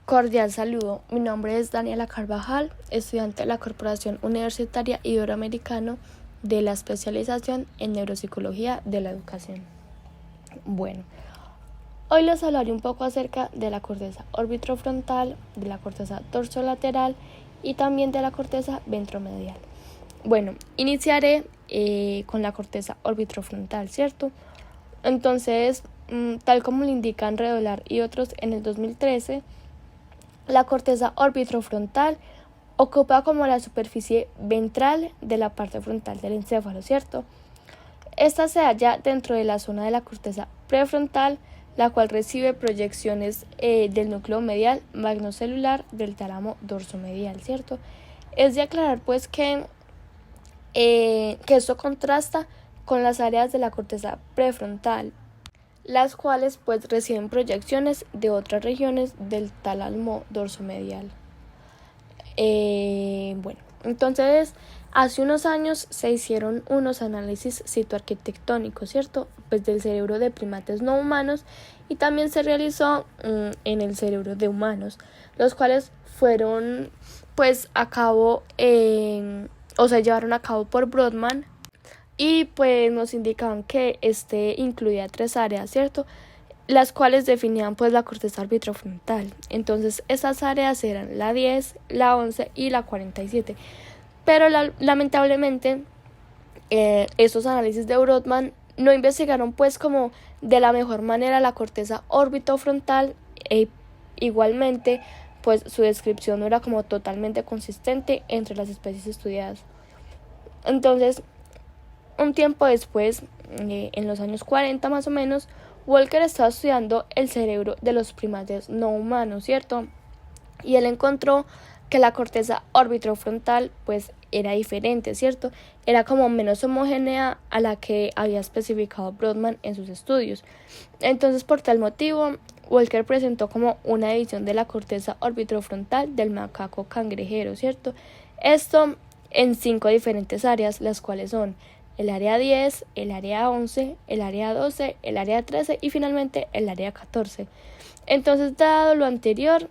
Cordial saludo, mi nombre es Daniela Carvajal, estudiante de la Corporación Universitaria Iberoamericana de la especialización en Neuropsicología de la Educación. Bueno, hoy les hablaré un poco acerca de la corteza orbitofrontal, de la corteza dorsolateral y también de la corteza ventromedial. Bueno, iniciaré con la corteza orbitofrontal, ¿cierto? Entonces, tal como le indican Redolar y otros en el 2013, la corteza orbitofrontal ocupa como la superficie ventral de la parte frontal del encéfalo, ¿cierto? Esta se halla dentro de la zona de la corteza prefrontal, la cual recibe proyecciones del núcleo medial magnocelular del tálamo dorsomedial, ¿cierto? Es de aclarar pues que esto contrasta con las áreas de la corteza prefrontal, las cuales pues reciben proyecciones de otras regiones del tálamo dorsomedial. Bueno, entonces hace unos años se hicieron unos análisis citoarquitectónicos, ¿cierto? Pues del cerebro de primates no humanos, y también se realizó en el cerebro de humanos, los cuales fueron pues llevaron a cabo por Brodmann. Y pues nos indicaban que incluía 3 áreas, ¿cierto? Las cuales definían pues la corteza orbitofrontal. Entonces esas áreas eran la 10, la 11 y la 47. Pero lamentablemente estos análisis de Brodmann no investigaron pues como de la mejor manera la corteza orbitofrontal. Igualmente pues su descripción no era como totalmente consistente entre las especies estudiadas. Entonces, un tiempo después, en los años 40 más o menos, Walker estaba estudiando el cerebro de los primates no humanos, ¿cierto? Y él encontró que la corteza orbitofrontal pues era diferente, ¿cierto? Era como menos homogénea a la que había especificado Brodmann en sus estudios. Entonces, por tal motivo, Walker presentó como una división de la corteza orbitofrontal del macaco cangrejero, ¿cierto? Esto en 5 diferentes áreas, las cuales son el área 10, el área 11, el área 12, el área 13 y finalmente el área 14. Entonces, dado lo anterior,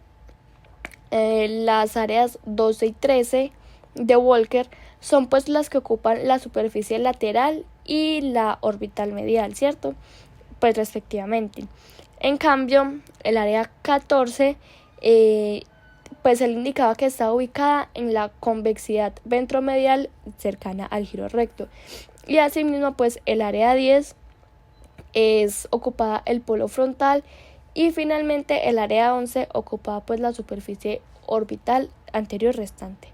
las áreas 12 y 13 de Walker son pues las que ocupan la superficie lateral y la orbital medial, ¿cierto? Pues respectivamente. En cambio, el área 14 pues él indicaba que estaba ubicada en la convexidad ventromedial cercana al giro recto. Y asimismo pues el área 10 es ocupada el polo frontal y finalmente el área 11 ocupada pues la superficie orbital anterior restante.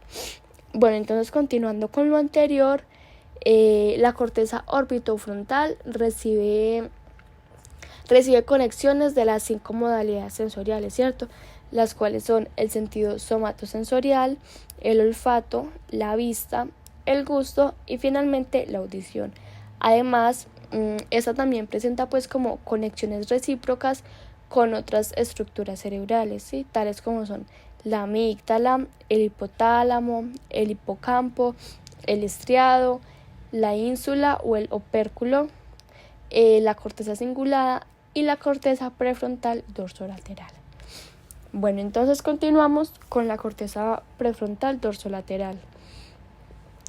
Bueno, entonces continuando con lo anterior, la corteza orbitofrontal recibe conexiones de las 5 modalidades sensoriales, ¿cierto? Las cuales son el sentido somatosensorial, el olfato, la vista, el gusto y finalmente la audición. Además, esta también presenta pues como conexiones recíprocas con otras estructuras cerebrales, ¿sí? Tales como son la amígdala, el hipotálamo, el hipocampo, el estriado, la ínsula o el opérculo, la corteza cingulada y la corteza prefrontal dorsolateral. Bueno, entonces continuamos con la corteza prefrontal dorsolateral.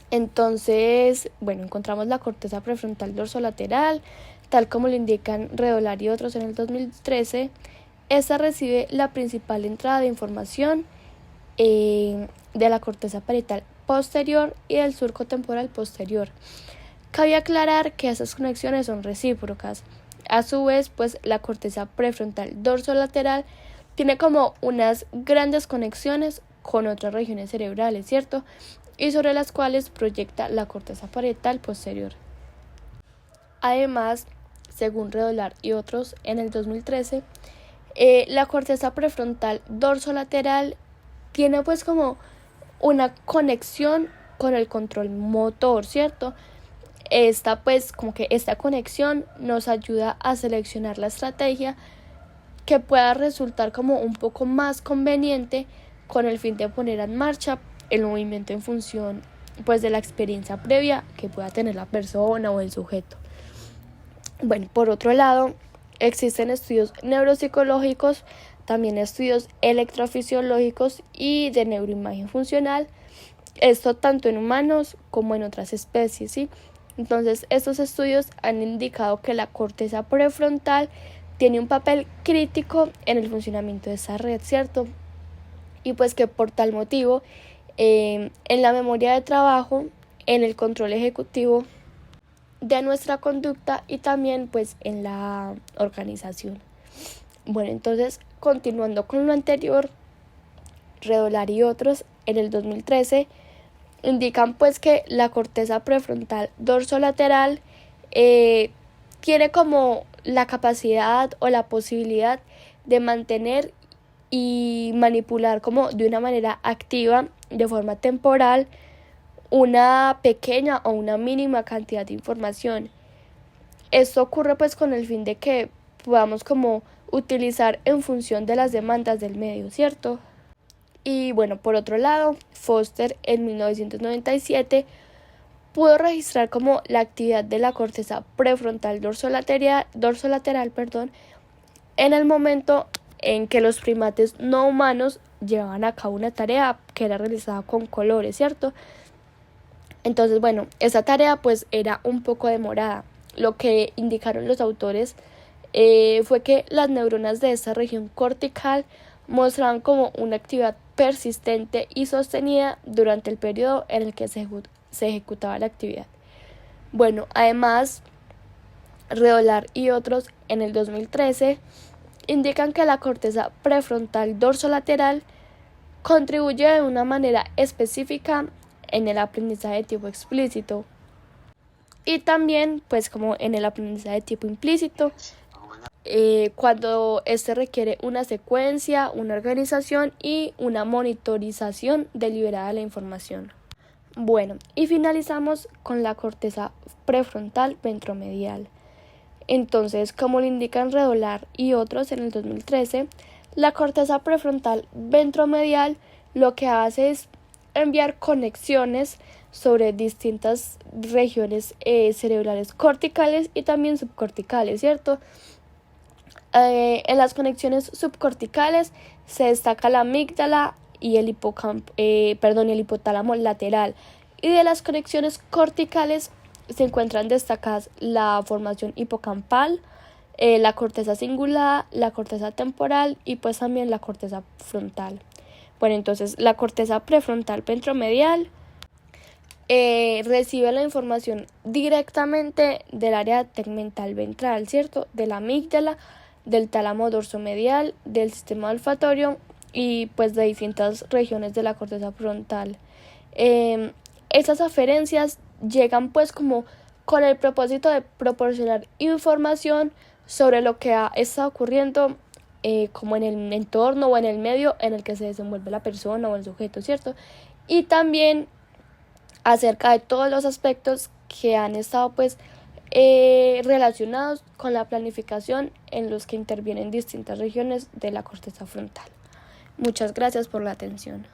Entonces, bueno, encontramos la corteza prefrontal dorsolateral, tal como lo indican Redolar y otros en el 2013. Esta recibe la principal entrada de información de la corteza parietal posterior y del surco temporal posterior. Cabe aclarar que esas conexiones son recíprocas. A su vez, pues la corteza prefrontal dorsolateral tiene como unas grandes conexiones con otras regiones cerebrales, ¿cierto? Y sobre las cuales proyecta la corteza parietal posterior. Además, según Redolar y otros en el 2013, la corteza prefrontal dorsolateral tiene pues como una conexión con el control motor, ¿cierto? Esta conexión nos ayuda a seleccionar la estrategia que pueda resultar como un poco más conveniente con el fin de poner en marcha el movimiento en función pues de la experiencia previa que pueda tener la persona o el sujeto. Bueno, por otro lado, existen estudios neuropsicológicos también estudios electrofisiológicos y de neuroimagen funcional, esto tanto en humanos como en otras especies, ¿sí? Entonces, estos estudios han indicado que la corteza prefrontal tiene un papel crítico en el funcionamiento de esa red, ¿cierto? Y pues que por tal motivo, en la memoria de trabajo, en el control ejecutivo de nuestra conducta y también pues en la organización. Bueno, entonces, continuando con lo anterior, Redolar y otros en el 2013 indican pues que la corteza prefrontal dorsolateral tiene como la capacidad o la posibilidad de mantener y manipular como de una manera activa, de forma temporal, una pequeña o una mínima cantidad de información. Esto ocurre pues con el fin de que podamos como utilizar en función de las demandas del medio, ¿cierto? Y bueno, por otro lado, Foster en 1997 pudo registrar como la actividad de la corteza prefrontal dorsolateral, en el momento en que los primates no humanos llevaban a cabo una tarea que era realizada con colores, ¿cierto? Entonces, bueno, esa tarea pues era un poco demorada. Lo que indicaron los autores fue que las neuronas de esta región cortical mostraban como una actividad persistente y sostenida durante el periodo en el que se ejecutaba la actividad. Bueno, además, Redolar y otros en el 2013 indican que la corteza prefrontal dorsolateral contribuye de una manera específica en el aprendizaje de tipo explícito y también pues como en el aprendizaje de tipo implícito, cuando este requiere una secuencia, una organización y una monitorización deliberada de la información. Bueno, y finalizamos con la corteza prefrontal ventromedial. Entonces, como lo indican Redolar y otros en el 2013, la corteza prefrontal ventromedial lo que hace es enviar conexiones sobre distintas regiones cerebrales corticales y también subcorticales, ¿cierto? En las conexiones subcorticales se destaca la amígdala y el hipotálamo lateral, y de las conexiones corticales se encuentran destacadas la formación hipocampal, la corteza cingulada, la corteza temporal y pues también la corteza frontal. Bueno, entonces la corteza prefrontal ventromedial recibe la información directamente del área tegmental ventral, ¿cierto? De la amígdala, del tálamo dorsomedial, del sistema olfatorio y pues de distintas regiones de la corteza frontal. Esas aferencias llegan pues como con el propósito de proporcionar información sobre lo que ha estado ocurriendo como en el entorno o en el medio en el que se desenvuelve la persona o el sujeto, ¿cierto? Y también acerca de todos los aspectos que han estado pues relacionados con la planificación en los que intervienen distintas regiones de la corteza frontal. Muchas gracias por la atención.